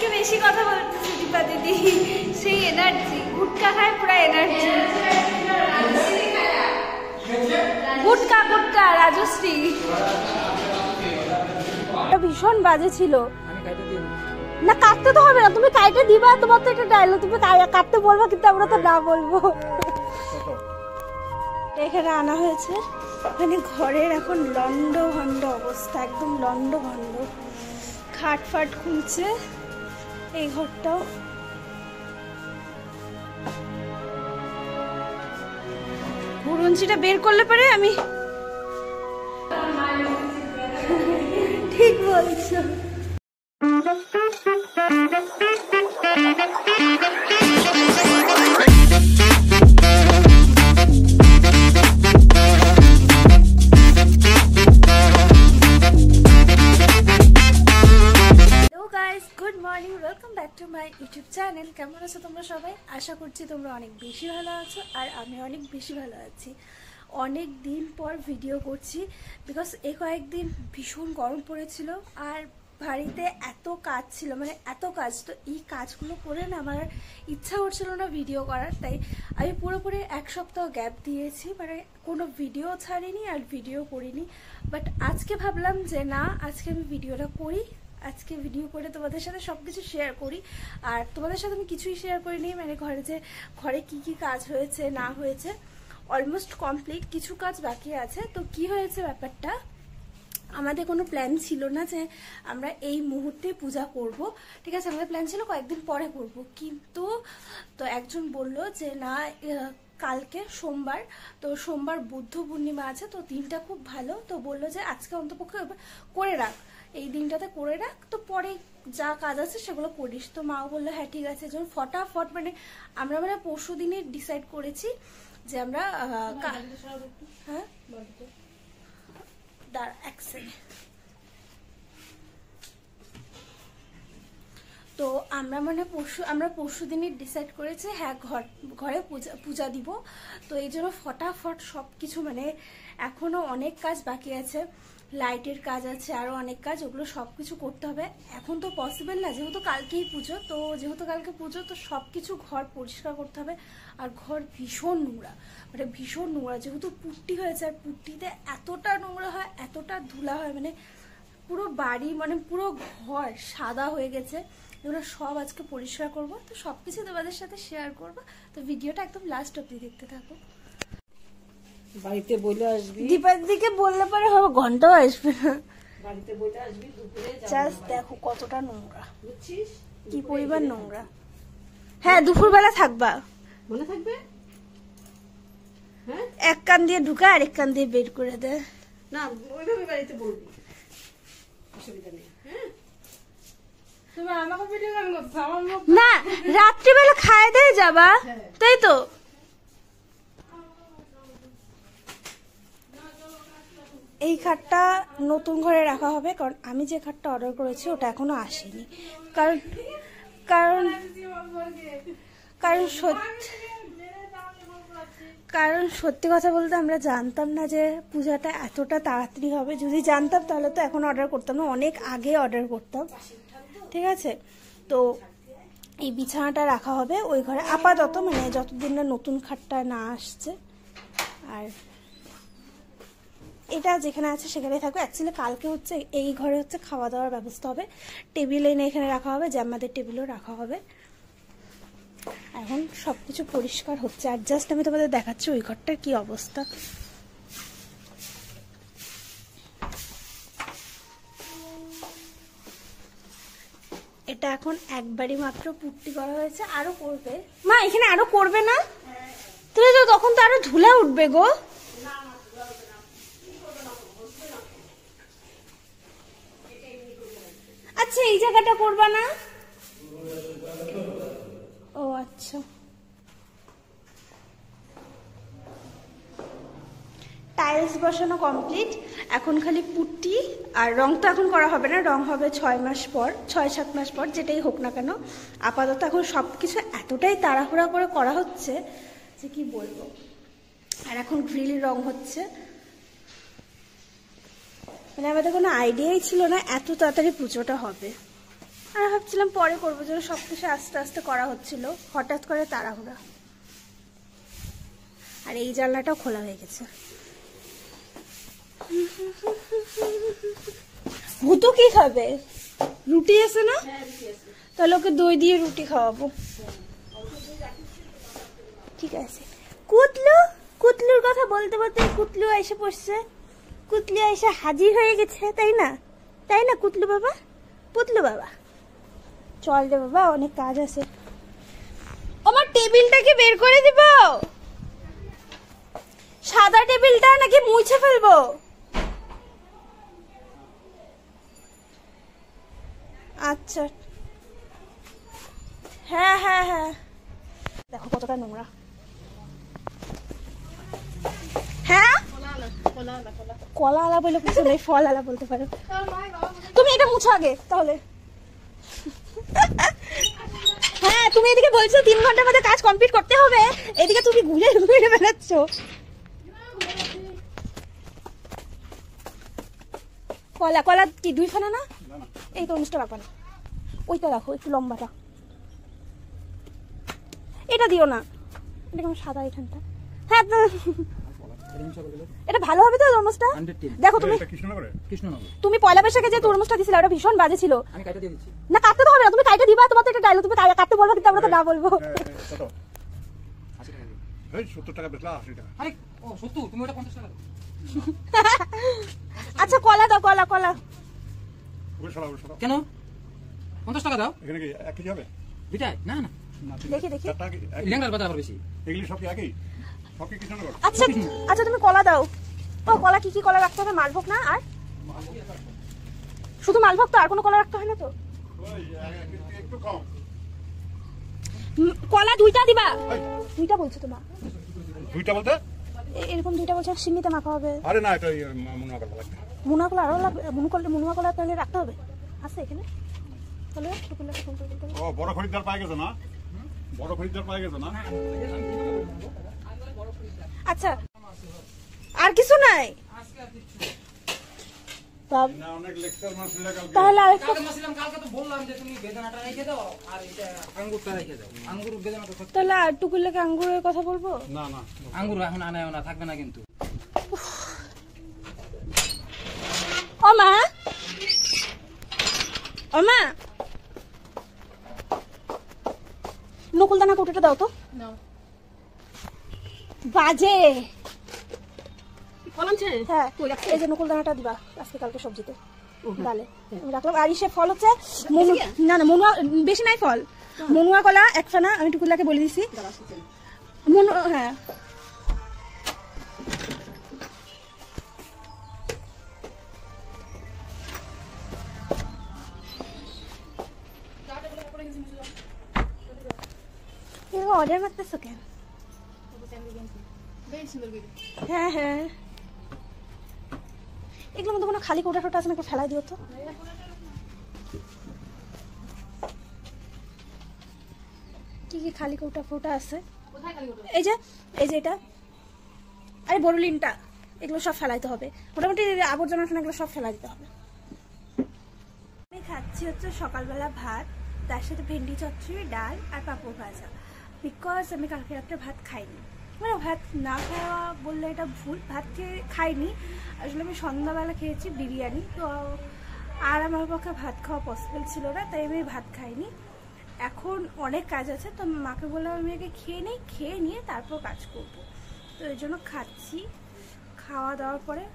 আজকে বেশি কথা বলতেছি দীপা দিদি, সেই এনার্জি, গুটকা খায় পুরো এনার্জি। গুটকা গুটকা রাজশ্রী ভীষণ বাজে ছিল। না কাটতে তো হবে না, তুমি কাইটে দিবা, তোমার তো একটা ডায়লগ, তুমি কাটতে বলবো কিন্তু আমরা তো না বলবো। এখানে আনা হয়েছে, মানে ঘরের এখন লন্ড ভন্ড অবস্থা, একদম লন্ড ভন্ড, খাট ফাট খুলছে। এই ঘরটাও ঘুরুঞ্চিটা বের করলে পরে আমি ঠিক বলছো। Good morning, welcome back to my YouTube channel. কেমন আছো তোমরা সবাই? আশা করছি তোমরা অনেক বেশি ভালো আছো, আর আমি অনেক বেশি ভালো আছি। অনেক দিন পর ভিডিও করছি, বিকজ এই কয়েকদিন ভীষণ গরম পড়েছিল, আর বাড়িতে এত কাজ ছিল, মানে এত কাজ, তো এই কাজগুলো করে না আমার ইচ্ছা করছিল না ভিডিও করার। তাই আমি পুরোপুরি এক সপ্তাহ গ্যাপ দিয়েছি, মানে কোনো ভিডিও ছাড়িনি আর ভিডিও করিনি। বাট আজকে ভাবলাম যে না, আজকে আমি ভিডিওটা করি, আজকে ভিডিও করে তোমাদের সাথে সব কিছু শেয়ার করি। আর তোমাদের সাথে আমি কিছুই শেয়ার করিনি, মানে ঘরে কি কি কাজ হয়েছে না হয়েছে অলমোস্ট কমপ্লিট, কিছু কাজ বাকি আছে। তো কি হয়েছে ব্যাপারটা, আমাদের কোনো প্ল্যান ছিল না যে আমরা এই মুহূর্তে পূজা করব, ঠিক আছে, আমাদের প্ল্যান ছিল কয়েকদিন পরে করব, কিন্তু তো একজন বলল যে না কালকে সোমবার, তো সোমবার বুদ্ধ পূর্ণিমা আছে, তো দিনটা খুব ভালো, তো বললো যে আজকে অন্তপক্ষে করে রাখ, এই দিনটাতে করে রাখ, তো পরে যা কাজ আছে সেগুলো করিস। তো মাও বললো হ্যাঁ ঠিক আছে, যখন ফটাফট মানে আমরা মানে পরশু দিনে ডিসাইড করেছি যে আমরা হ্যাঁ তো আমরা পরশু দিনই ডিসাইড করেছি হ্যাঁ ঘরে পূজা দিব। তো এই জন্য ফটাফট সব কিছু, মানে এখনো অনেক কাজ বাকি আছে, লাইটের কাজ আছে, আরো অনেক কাজ, ওগুলো সবকিছু করতে হবে। এখন তো পসিবল না, যেহেতু কালকেই পুজো, তো যেহেতু কালকে পুজো তো সবকিছু ঘর পরিষ্কার করতে হবে। আর ঘর ভীষণ নোংরা, মানে ভীষণ নোংরা, যেহেতু পুট্টি হয়েছে, আর পুট্টিতে এতটা নোংরা হয়, এতটা ধুলা হয়, মানে পুরো বাড়ি, মানে পুরো ঘর সাদা হয়ে গেছে। এগুলো সব আজকে পরিষ্কার করবো, তো সবকিছু তোমাদের সাথে শেয়ার করবো। তো ভিডিওটা একদম লাস্ট অব্দি দেখতে থাকো। বাড়িতে বলে আসবি, দীপার দিকে বললে পরে হবে, ঘন্টাও আসবে না, বাড়িতে বলে আসবি, দুপুরে জাস্ট দেখো কতটা নোংরা, বুঝছিস কি পরিমাণ নোংরা। হ্যাঁ দুপুরবেলা থাকবা, মনে থাকবে, হ্যাঁ এক কান দিয়ে ঢুকা আর এক কান দিয়ে বের করে দেয়। না ওইভাবে বাড়িতে বলবি, অসুবিধা নেই। হ্যাঁ তুমি আমাকে ভিডিও গান করছো, আমার মুখ না রাত্রিবেলা খায় দেয় যাবা, তাই তো। এই খাটটা নতুন ঘরে রাখা হবে, কারণ আমি যে খাটটা অর্ডার করেছি ওটা এখনো আসেনি, কারণ কারণ কারণ সত্যি কথা বলতে আমরা জানতাম না যে পূজাটা এতটা তাড়াতাড়ি হবে। যদি জানতাম তাহলে তো এখন অর্ডার করতাম না, অনেক আগে অর্ডার করতাম, ঠিক আছে। তো এই বিছানাটা রাখা হবে ওই ঘরে আপাতত, মানে যতদিন না নতুন খাটটা না আসছে। আর এটা যেখানে আছে সেখানেই থাকবে। অ্যাকচুয়ালি কালকে হচ্ছে এই ঘরে হচ্ছে খাওয়া দাওয়ার ব্যবস্থা হবে, টেবিল এনে এখানে রাখা হবে, জামাদের টেবিলও রাখা হবে। এখন সবকিছু পরিষ্কার হচ্ছে, আর জাস্ট আমি তোমাদের দেখাচ্ছি ওই ঘরটার কি অবস্থা। এটা এখন একবারই মাত্র পুট্টি করা হয়েছে, আরো করবে মা, এখানে আরো করবে না? তুমি তো তখন তো আরো ধুলা উঠবে গো। আচ্ছা এই জায়গাটা করবা না? ও আচ্ছা, টাইলস বসানো কমপ্লিট, এখন খালি পুট্টি। আর রং তো এখন করা হবে না, রং হবে 6-7 মাস পর, যেটাই হোক না কেন। আপাতত এখন সবকিছু এতটাই তাড়াহুড়া করে করা হচ্ছে যে কি বলবো। আর এখন গ্রিল রং হচ্ছে, মানে আমাদের কোনো আইডিয়াই ছিল না এত তাড়াতাড়ি পুজোটা হবে। আর ভাবছিলাম পরে করবো, যেন সব কিছু আস্তে আস্তে করা হচ্ছিল, হঠাৎ করে তাড়াহুড়া। আর এই জানলাটাও খোলা হয়ে গেছে। ভুতু কি খাবে? রুটি আছে না? তাহলে ওকে দই দিয়ে রুটি খাওয়াবো। ঠিক আছে। কুতলু, কুতলুর কথা বলতে বলতে কুতলু এসে পড়ছে। কুতলু এসে হাজির হয়ে গেছে, তাই না? তাই না কুতলু বাবা? পুতলু বাবা চল রে বাবা, অনেক কাজ আছে। আমার টেবিলটাকে বের করে দিব? সাদা টেবিলটা নাকি মুছে ফেলবো? আচ্ছা হ্যাঁ হ্যাঁ হ্যাঁ, দেখো কতটা নোংরা। হ্যাঁ কলা আলা বলে কিছু নেই, ফল আলা বলতে পারো। তুমি এটা মুছো আগে তাহলে। হ্যাঁ তুমি এদিকে বলছো 3 ঘন্টার মধ্যে কাজ কমপ্লিট করতে হবে, এদিকে তুমি ঘুরে ঘুরে বেড়াচ্ছ। কলা কলা কি 2 খানা না? এই তরমুজটা রাখবা না, ওইটা রাখো একটু লম্বাটা। এটা দিও না, এটা কেমন সাদা এখানটা। হ্যাঁ এটা ভালো হবে তো তরমুজটা? দেখো তুমি তুমি পয়লা বৈশাখে যে তরমুজটা দিছিলে ওটা ভীষণ বাজে ছিল। আমি কাটা দিয়ে দিচ্ছি। না কাটতে তো হবে না, তুমি কাইটা দিবা, তোমার তো এটা ডায়লগ, তুমি কাটতে বলবো কিন্তু আমরা তো না বলবো। কত? 80 টাকা দিও। এই 70 টাকা বেচলা 80 টাকা। আরে ও 70, তুমি ওটা 50 টাকা দাও। আচ্ছা কলা দাও, কলা কলা। ওই সরা কেন 50 টাকা দাও? এখানে কি এক কেজি হবে? দুইটাই? না না দেখি দেখি। লেঙ্গার বাজার আবার বেশি। এগুলি সব কি একই? সব কি কৃষ্ণনগর? আচ্ছা আচ্ছা তুমি কলা দাও। ও কলা কি কি কলা রাখতে হবে? মালভোগ না? আর শুধু মালভোগ তো, আর কোনো কলা রাখতে হয় না তো? একটু কম। কলা 2টা দিবা? 2টা বলছো তোমা? 2টা বলতে? এরকম 2টা বলছো, সিন্নিতে মাখা হবে। আরে না, এটা মনে করা লাগবে। মুনা কলা আরো লাগবে, মুনুয়া কলা তাহলে রাখতে হবে। আছে এখানে তাহলে ও বড় খরিদ্দার পাই গেছে না? বড় খরিদ্দার পাই গেছে না? আচ্ছা আর কিছু নাই? না অনেক লেকচার মাসিলা কালকে। তাহলে আরেকটা কালকে মাসিলাম, কালকে তো বললাম যে তুমি বেদানাটা রেখে দাও আর এটা আঙ্গুরটা রেখে দাও। আঙ্গুর বেদানাটা থাকবে। তাহলে আর টুকুর লেগে আঙ্গুরের কথা বলবো? না না আঙ্গুর এখন আনায়ও না, থাকবে না কিন্তু। ও মা, ও মা নকুলদানা কৌটোটা দাও তো। বাজে হ্যাঁ, এই যে নকুলদানাটা দিবা আজকে কালকে সবজিতে ডালে আমি রাখলাম। আর ইসে ফল হচ্ছে না না মনুয়া, বেশি নাই ফল। মনুয়া কলা 1 ফানা আমি টুকুলাকে বলে দিছি। হ্যাঁ অর্ডার মারতেছো কেন? হ্যাঁ হ্যাঁ এগুলোর মধ্যে কোনো খালি কোটা টোটা আছে নাকি? ফেলাই দিও তো। কি কি খালি কোটা ফোটা আছে? এই যে এটা, আরে বড়লিনটা, এগুলো সব ফেলাইতে হবে। মোটামুটি আবর্জনা এগুলো সব ফেলাই দিতে হবে। আমি খাচ্ছি হচ্ছে সকালবেলা ভাত, তার সাথে ভেন্ডি চচ্চড়ি, ডাল আর পাঁপড় ভাজা। বিকজ আমি কালকে রাত্রে ভাত খাইনি, মানে ভাত না খাওয়া বললে এটা ভুল, ভাত খাইনি আসলে। আমি সন্ধ্যাবেলা খেয়েছি বিরিয়ানি, তো আর আমার পক্ষে ভাত খাওয়া পসিবল ছিল না, তাই আমি ভাত খাইনি। এখন অনেক কাজ আছে, তো মাকে বললাম আমি আগে খেয়ে নিয়ে তারপর কাজ করব, তো এই জন্য খাচ্ছি। খাওয়া দাওয়ার পরে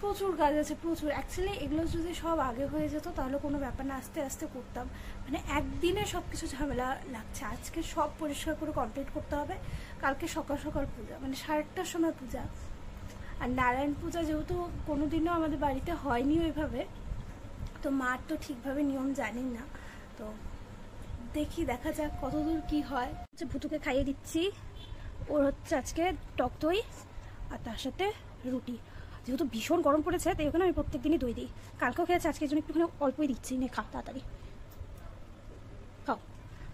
প্রচুর কাজ আছে, প্রচুর। অ্যাকচুয়ালি এগুলো যদি সব আগে হয়ে যেত তাহলে কোনো ব্যাপার না, আস্তে আস্তে করতাম। মানে একদিনে সব কিছু ঝামেলা লাগছে। আজকে সব পরিষ্কার করে কমপ্লিট করতে হবে। কালকে সকাল সকাল পূজা, মানে 8:30টার সময় পূজা। আর নারায়ণ পূজা যেহেতু কোনোদিনও আমাদের বাড়িতে হয়নি ওইভাবে, তো মার তো ঠিকভাবে নিয়ম জানি না, তো দেখা যাক কতদূর কি হয়। ভুতুকে খাইয়ে দিচ্ছি, ওর হচ্ছে আজকে টক দই আর তার সাথে রুটি। যেহেতু ভীষণ গরম পড়েছে তাই ওখানে আমি প্রত্যেকদিনই দই দিই। কালকেও খেয়েছে, আজকের জন্য একটুখানি অল্পই দিচ্ছি। নে খা তাড়াতাড়ি খাও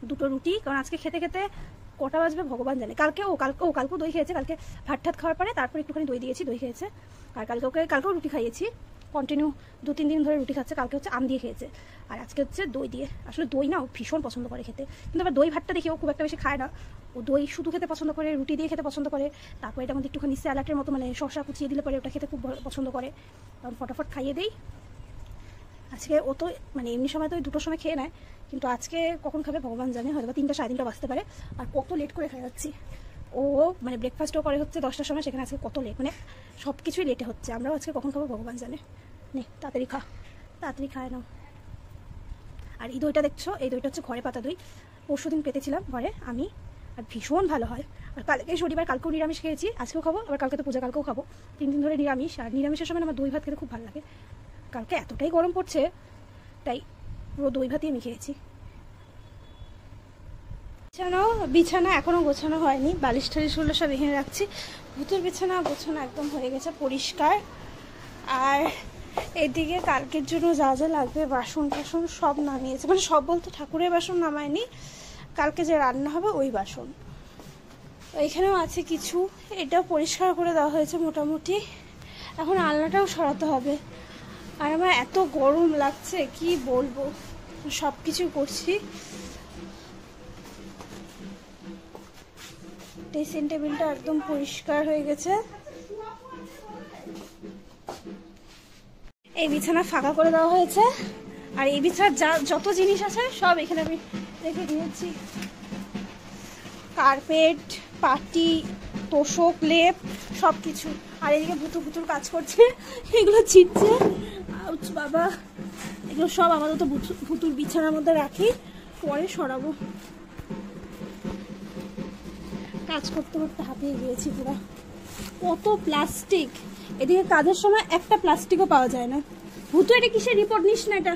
2টো রুটি, কারণ আজকে খেতে খেতে কটা বাজবে ভগবান জানে। কালকেও দই খেয়েছে, কালকে ভাত ঠাত খাওয়ার পরে তারপর একটুখানি দই দিয়েছি, দই খেয়েছে। আর কালকেও রুটি খাইয়েছি, কন্টিনিউ 2-3 দিন ধরে রুটি খাচ্ছে। কালকে হচ্ছে আম দিয়ে খেয়েছে, আর আজকে হচ্ছে দই দিয়ে। আসলে দই না ও ভীষণ পছন্দ করে খেতে, কিন্তু আবার দই ভাতটা দেখে ও খুব একটা বেশি খায় না। ও দই শুধু খেতে পছন্দ করে, রুটি দিয়ে খেতে পছন্দ করে। তারপর এটার মধ্যে একটুখানি স্যালাডের মতো মানে শসা কুচিয়ে দিলে পরে ওটা খেতে খুব পছন্দ করে। তখন ফটাফট খাইয়ে দেই। আজকে ও তো মানে এমনি সময় তো 2টোর সময় খেয়ে নেয়, কিন্তু আজকে কখন খাবে ভগবান জানে, হয়তো 3টা 3:30 বাজতে পারে। আর কত লেট করে খাই যাচ্ছি। ও মানে ব্রেকফাস্টও করে হচ্ছে 10টার সময়, সেখানে আজকে কত লেট, মানে সব কিছুই লেটে হচ্ছে। আমরাও আজকে কখন খাবো ভগবান জানে। নে তাড়াতাড়ি খা, তাড়াতাড়ি খায় নাও। আর এই দইটা দেখছো, এই দইটা হচ্ছে ঘরে পাতা দই, পরশুদিন পেতেছিলাম ঘরে আমি, আর ভীষণ ভালো হয়। আর কালকে শনিবার, কালকেও নিরামিষ খেয়েছি, আজকেও খাবো, আবার কালকে তো পূজা, কালকেও খাবো। 3 দিন ধরে নিরামিষ। আর নিরামিষের সময় আমার দই ভাত খেতে খুব ভালো লাগে। কালকে এতটাই গরম পড়ছে তাই পুরো দই ভাতই আমি খেয়েছি। বিছানা এখনও গোছানো হয়নি, বালিশ টালিশগুলো সব এখানে রাখছি। ভূতের বিছানা গোছানো একদম হয়ে গেছে, পরিষ্কার। আর এদিকে কালকের জন্য যা যা লাগবে বাসন টাসন সব নামিয়েছে, মানে সব বলতে ঠাকুরের বাসন নামায়নি, কালকে যে রান্না হবে ওই বাসন। এখানেও আছে কিছু, এটাও পরিষ্কার করে দেওয়া হয়েছে মোটামুটি। এখন আলনাটাও সরাতে হবে। আর আমার এত গরম লাগছে কি বলবো, সব কিছু করছি। ড্রেসিং টেবিলটা একদম পরিষ্কার হয়ে গেছে। এই বিছানা ফাঁকা করে দেওয়া হয়েছে, আর এই বিছানার যত জিনিস আছে সব এখানে আমি রেখে দিয়েছি। কার্পেট, পাটি, তোষক, লেপ সব কিছু। আর এদিকে ভুতুর কাজ করছে, এগুলো ছিটছে। আউচ বাবা, এগুলো সব আপাতত ভুতুর বিছানার মধ্যে রাখি, পরে সরাবো। কাজ করতে করতে হাঁপিয়ে গিয়েছি পুরো। কত প্লাস্টিক, এদিকে কাজের সময় একটা প্লাস্টিকও পাওয়া যায় না। ভুতু এটা কিসের রিপোর্ট নিস না, এটা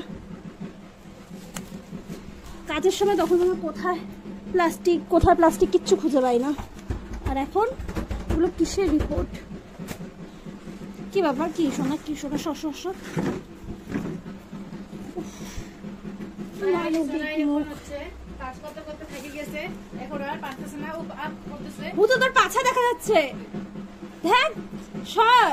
কাজের সময় তখন আমার কোথায় প্লাস্টিক কিচ্ছু খুঁজে পাই না। আর এখন এগুলো কিসের রিপোর্ট, কি ব্যাপার, কি শোনা শস ভূতো তোর পাছা দেখা যাচ্ছে, দেখ সর।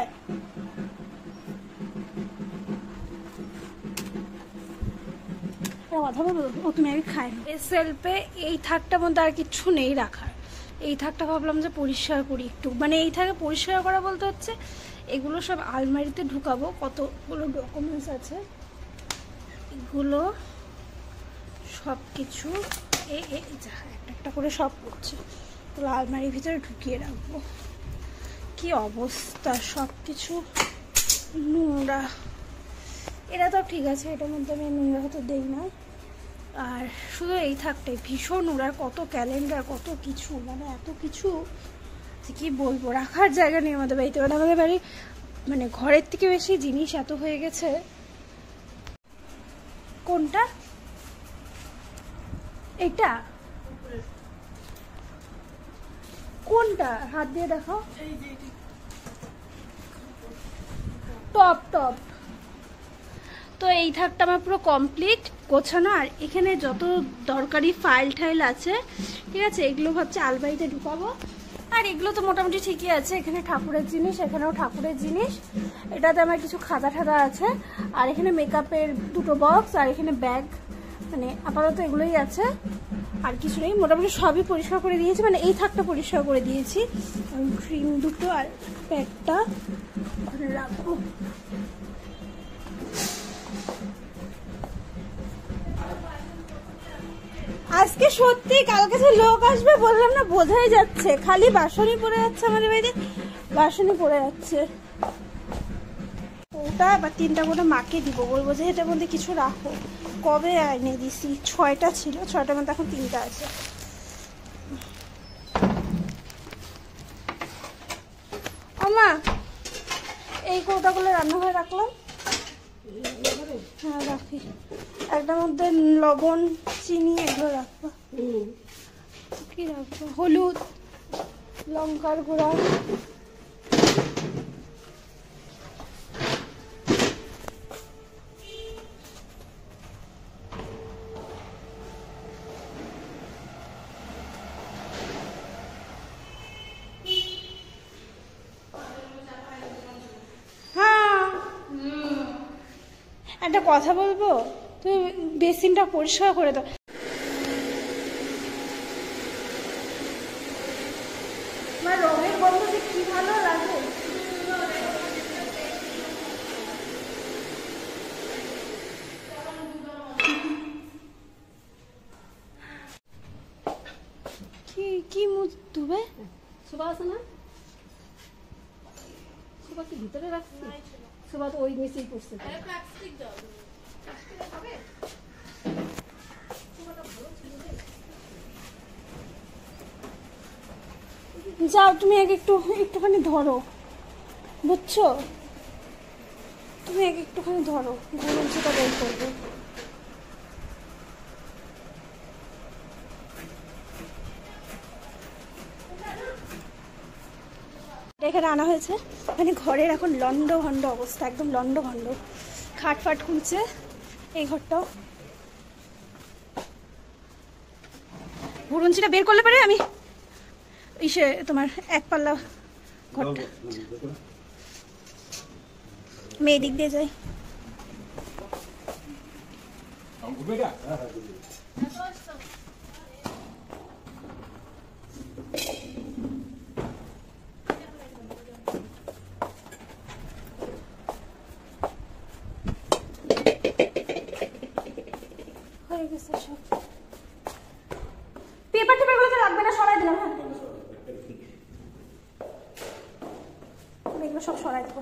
কথা বলবো ও, তুমি আগে খাই। সেলফে এই থাকটার মধ্যে আর কিচ্ছু নেই রাখার, এই থাকটা ভাবলাম যে পরিষ্কার করি একটু, মানে এই থাকে পরিষ্কার করা বলতে হচ্ছে এগুলো সব আলমারিতে ঢুকাবো। কতগুলো ডকুমেন্টস আছে, এগুলো সব কিছু একটা করে সব করছে, এগুলো আলমারির ভিতরে ঢুকিয়ে রাখবো। কি অবস্থা, সব কিছু নোংরা। এটা তো ঠিক আছে, এটার মধ্যে আমি নোংরা হতে দেই না। আর শুধু এই থাকটাই ভীষণ নোংরা, কত ক্যালেন্ডার, কত কিছু, মানে এত কিছু কি বলবো, রাখার জায়গা নেই আমাদের বাড়িতে। মানে আমাদের বাড়ি মানে ঘরের থেকে বেশি জিনিস এত হয়ে গেছে। কোনটা এটা, কোনটা হাত দিয়ে দেখো, টপ। তো এই থাকটা আমার পুরো কমপ্লিট গোছানো। আর এখানে যত দরকারি ফাইল টাইল আছে, ঠিক আছে, এগুলো ভাবছি আলমারিতে ঢুকাবো। আর এগুলো তো মোটামুটি ঠিকই আছে, এখানে ঠাকুরের জিনিস, এখানেও ঠাকুরের জিনিস। এটাতে আমার কিছু খাতা ঠাদা আছে। আর এখানে মেকআপের 2টো বক্স, আর এখানে ব্যাগ, মানে আপাতত এগুলোই আছে, আর কিছু নেই। মোটামুটি সবই পরিষ্কার করে দিয়েছি, মানে এই থাকটা পরিষ্কার করে দিয়েছি। ক্রিম 2টো আর প্যাকটা ওখানে রাখবো। আজকে সত্যি কালকে যে লোক আসবে বললাম না, বোঝাই যাচ্ছে, খালি বাসনই পড়ে যাচ্ছে আমাদের বাড়িতে, বাসনই পড়ে যাচ্ছে। ওটা আবার 3টা করে মাকে দিব, বলবো যে এটার মধ্যে কিছু রাখো। কবে এনে দিছি, 6টা ছিল, 6টার মধ্যে এখন 3টা আছে। আমা এই কৌটাগুলো রান্নাঘরে রাখলাম, হ্যাঁ রাখি। একটার মধ্যে লবণ, চিনি এগুলো রাখবো। কি রাখবো, হলুদ, লঙ্কার গুঁড়া, হ্যাঁ একটা কথা বলবো, তুমি বেসিনটা পরিষ্কার করে দাও। আমার রঙের গন্ধ যে কি ভালো লাগে। কি কি মুখ ধুবে? সুভা আছে না? সুভা কি ভিতরে রাখছি? সুভা তো ওই নিচেই পড়ছে। যাও তুমি আগে একটুখানি ধরো, বুঝছো? তুমি আগে একটুখানি ধরো, গরম সেটা বের করবে। এখানে আনা হয়েছে, মানে ঘরের এখন লন্ড ভন্ড অবস্থা, একদম লন্ড ভন্ড। খাট ফাট খুলছে, এই ঘরটাও। ঘুরুঞ্চিটা বের করলে পারে আমি ইসে তোমার এক পাল্লা ঘরটা। মেয়ে দিক দিয়ে যাই। হয়ে গেছে সব। পেপার টেপারগুলো তো লাগবে না, সরাই দিলাম। হ্যাঁ, এগুলো সব সরাই দেবো।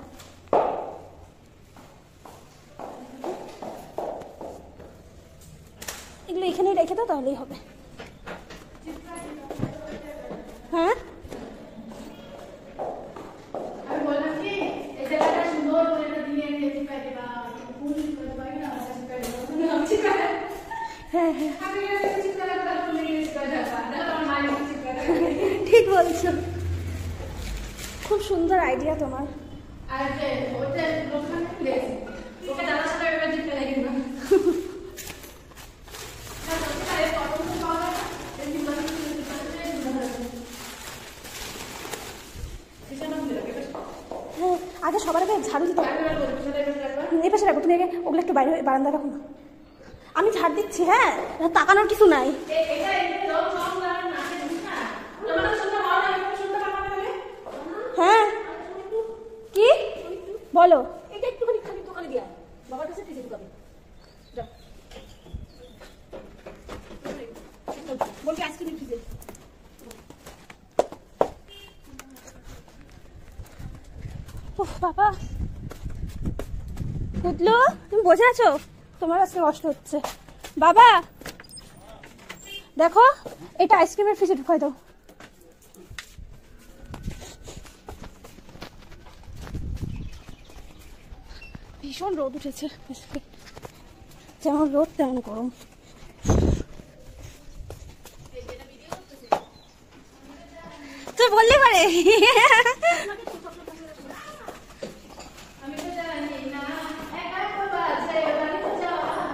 এগুলো এখানেই রেখে দাও, তাহলেই হবে। হ্যাঁ, হ্যাঁ হ্যাঁ ঠিক বলছো, খুব সুন্দর আইডিয়া তোমার। হ্যাঁ, আগে সবার আগে ঝাড়ু দিতে হবে। এই পাশে রাখো, তুমি আগে ওগুলো একটু বাইরে বারান্দা রাখো না। আমি ঝাড় দিচ্ছি। হ্যাঁ, তাকানোর কিছু নাই। হ্যাঁ, কি বলো? এটা একটুখানি খালি দোকানে দিয়া বাবার কাছে টিসি দোকানে বলছি আইসক্রিম ফ্রিজে। উফ বাবা, কুদলো তুমি বসে আছো, তোমার আজকে কষ্ট হচ্ছে। বাবা দেখো, এটা আইসক্রিমের ফ্রিজে ঢুকাই দাও। ভীষণ রোদ উঠেছে, যেমন রোদ তেমন গরম। তুই বললে পারে।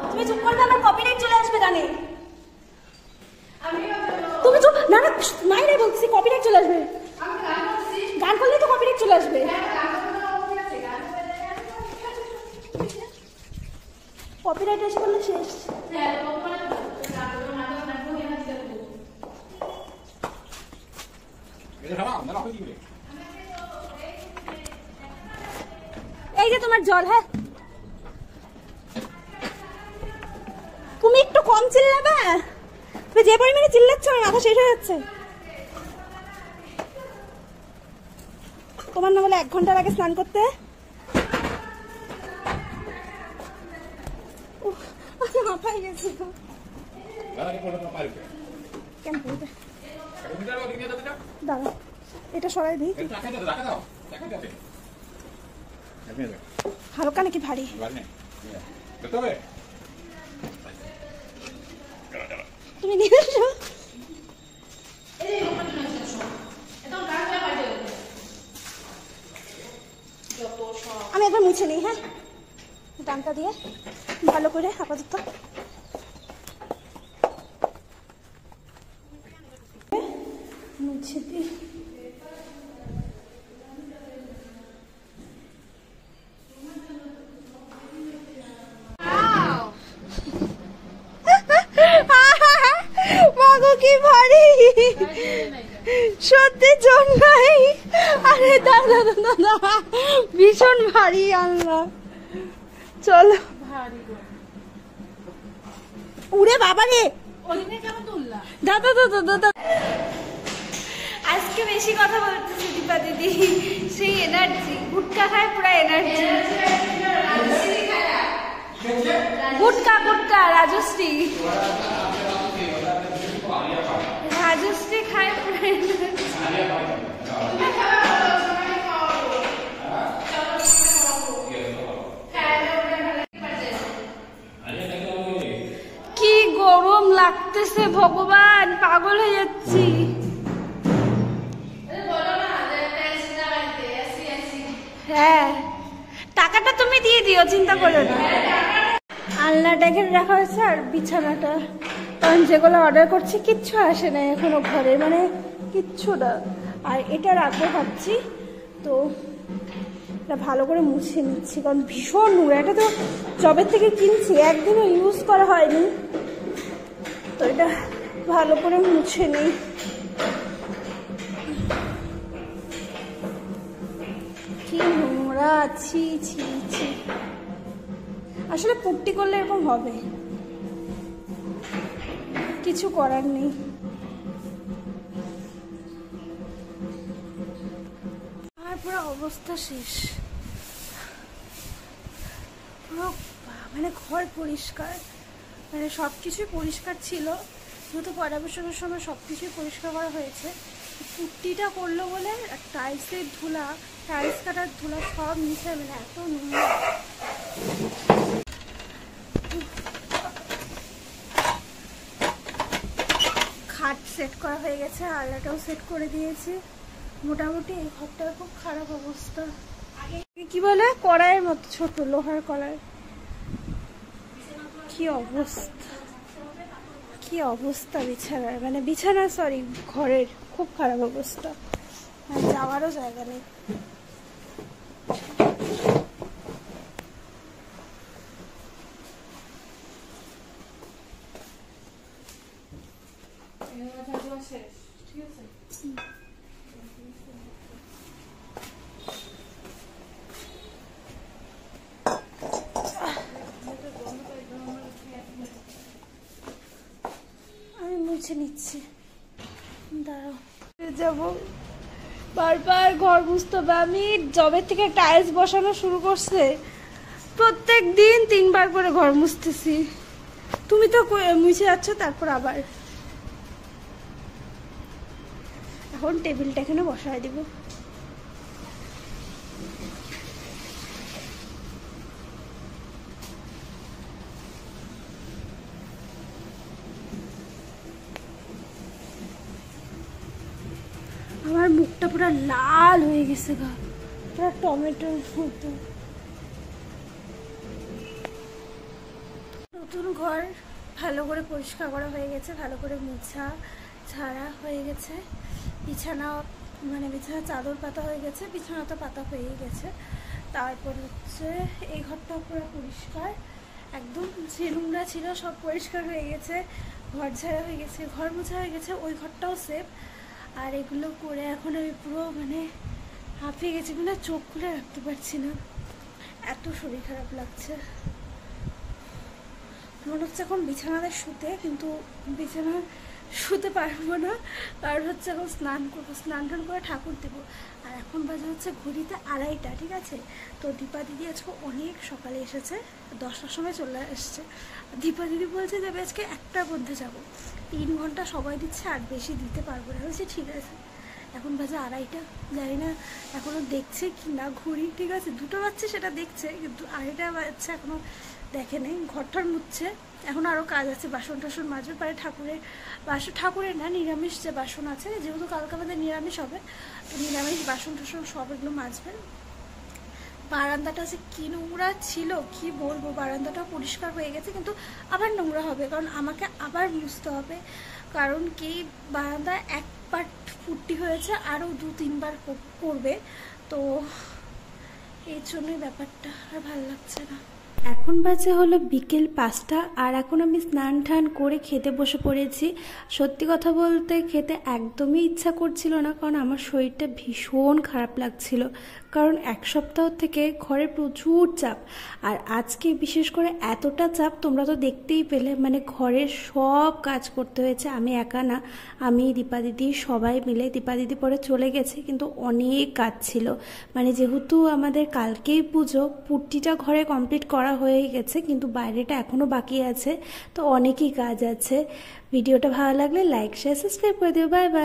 তুমি চুপ করবে, আমার কপিরাইট চলে আসবে গানে। তুমি চুপ, না না নাই রে বলছি, কপিরাইট চলে আসবে। গান করলেই তো কপিরাইট চলে আসবে। কপিরাইট এসে বললে শেষ। এই যে তোমার জল। হ্যাঁ, তুমি একটু কম চিল্লাবে, তুমি যে পরিমাণে চিল্লাচ্ছ আমার মাথা শেষ হয়ে যাচ্ছে। তোমার না বলে 1 ঘন্টার আগে স্নান করতে। মাথায় গেছি তো কেন করবে। দাঁড়া, এটা সরাই দিই। হালকা নাকি ভারী? তুমি নিয়ে এসো। আমি একবার মুছে নিই। হ্যাঁ, ডানটা দিয়ে ভালো করে আপাতত মুছে দিই। ভারী, সত্যি জন নাই। আরে দাদা দাদা ভীষণ ভারী, আল্লাহ। চলো উড়ে বাবা রে, দাদা দাদা দাদা। আজকে বেশি কথা বলতেছি দীপা দিদি, সেই এনার্জি, গুটকা খায় পুরো এনার্জি। গুটকা গুটকা রাজশ্রী, রাজশ্রী খায় পুরো এনার্জি। কি গরম লাগতেছে ভগবান, পাগল হয়ে যাচ্ছি। হ্যাঁ টাকাটা তুমি দিয়ে দিও, চিন্তা করো না। আলনাটা এখানে রাখা হয়েছে আর বিছানাটা, কারণ যেগুলো অর্ডার করছি কিচ্ছু আসে না এখনো ঘরে, মানে কিচ্ছু না। আর এটা রাখবো ভাবছি, তো এটা ভালো করে মুছে নিচ্ছি, কারণ ভীষণ নোংরা। এটা তো জবে থেকে কিনছি, একদিনও ইউজ করা হয়নি, তো এটা ভালো করে মুছে নিই। কি নোংরা, ছি ছি ছি। আসলে পুট্টি করলে এরকম হবে, কিছু করার নেই। আমার পুরো অবস্থা শেষ, পুরো মানে ঘর পরিষ্কার, মানে সব কিছুই পরিষ্কার ছিল, যেহেতু পরামর্শের সময় সব কিছুই পরিষ্কার করা হয়েছে। পুট্টিটা করলো বলে টাইলসের ধুলা, টাইলস কাটার ধুলা সব নিচে, মানে এত নোংরা। খাট সেট করা হয়ে গেছে, আলনাটাও সেট করে দিয়েছি। মোটামুটি এই ঘরটার খুব খারাপ অবস্থা, কি বলে কড়াইয়ের মতো ছোট লোহার কড়াই। কি অবস্থা, কি অবস্থা বিছানার, মানে বিছানা সরি ঘরের খুব খারাপ অবস্থা, মানে যাওয়ারও জায়গা নেই। আমি মুছে নিচ্ছি, দাঁড়াও। যাবো বারবার ঘর মুছতে হবে। আমি জবের থেকে টাইলস বসানো শুরু করছে, প্রত্যেক দিন 3 বার করে ঘর মুছতেছি। তুমি তো মুছে যাচ্ছ, তারপর আবার এখন টেবিলটা এখানে বসায় দিব। আমার মুখটা পুরো লাল হয়ে গেছে গা, পুরো টমেটোর মতো। নতুন ঘর ভালো করে পরিষ্কার করা হয়ে গেছে, ভালো করে মোছা ঝাড়া হয়ে গেছে। বিছানা মানে বিছানা চাদর পাতা হয়ে গেছে, বিছানা তো পাতা হয়ে গেছে। তারপর হচ্ছে এই ঘরটা পুরো পরিষ্কার, একদম যে নোংরা ছিল সব পরিষ্কার হয়ে গেছে। ঘর ঝাড়া হয়ে গেছে, ঘর মোছা হয়ে গেছে, ওই ঘরটাও সেফ। আর এগুলো করে এখন আমি পুরো মানে হাঁপিয়ে গেছি, মানে চোখ খুলে রাখতে পারছি না, এত শরীর খারাপ লাগছে। মনে হচ্ছে এখন বিছানাতে শুতে, কিন্তু বিছানা শুতে পারবো না, কারণ হচ্ছে এখন স্নান করবো, স্নান টান করে ঠাকুর দেবো। আর এখন বাজে হচ্ছে ঘড়িতে 2:30, ঠিক আছে? তো দীপা দিদি আজকে অনেক সকালে এসেছে, 10টার সময় চলে এসছে। দীপা দিদি বলছে যে আজকে 1টার মধ্যে যাবো, 3 ঘন্টা সময় দিচ্ছে, আর বেশি দিতে পারবো না। বলছি ঠিক আছে। এখন বাজে 2:30, জানি না এখনও দেখছে কি না ঘড়ি, ঠিক আছে? 2টো বাজছে সেটা দেখছে, কিন্তু 2:30 বাজছে এখনও দেখে নেই। ঘরটার মুছছে, এখন আরও কাজ আছে, বাসন টাসন মাজবে, পারে ঠাকুরের বাসন, ঠাকুরের না নিরামিষ যে বাসন আছে, যেহেতু কালকে আমাদের নিরামিষ হবে, তো নিরামিষ বাসন টাসন সব এগুলো মাজবেন। বারান্দাটা যে কি নোংরা ছিল কি বলবো, বারান্দাটা পরিষ্কার হয়ে গেছে, কিন্তু আবার নোংরা হবে, কারণ আমাকে আবার মুছতে হবে। কারণ কি বারান্দা 1 পার্ট ফুটি হয়েছে, আরও 2-3 বার করবে, তো এই জন্যই ব্যাপারটা আর ভালো লাগছে না। এখন বাজে হলো বিকেল 5টা, আর এখন আমি স্নান টান করে খেতে বসে পড়েছি। সত্যি কথা বলতে খেতে একদমই ইচ্ছা করছিল না, কারণ আমার শরীরটা ভীষণ খারাপ লাগছিল, কারণ এক সপ্তাহ থেকে ঘরে প্রচুর চাপ। আর আজকে বিশেষ করে এতটা চাপ তোমরা তো দেখতেই পেলে, মানে ঘরের সব কাজ করতে হয়েছে। আমি একা না, আমি দীপা দিদি সবাই মিলে, দীপা দিদি পরে চলে গেছে, কিন্তু অনেক কাজ ছিল। মানে যেহেতু আমাদের কালকেই পুজো, পুট্টিটা ঘরে কমপ্লিট করা হয়ে গেছে, কিন্তু বাইরেটা এখনও বাকি আছে, তো অনেকই কাজ আছে। ভিডিওটা ভালো লাগলে লাইক শেয়ার সাবস্ক্রাইব করে দিও। Bye bye.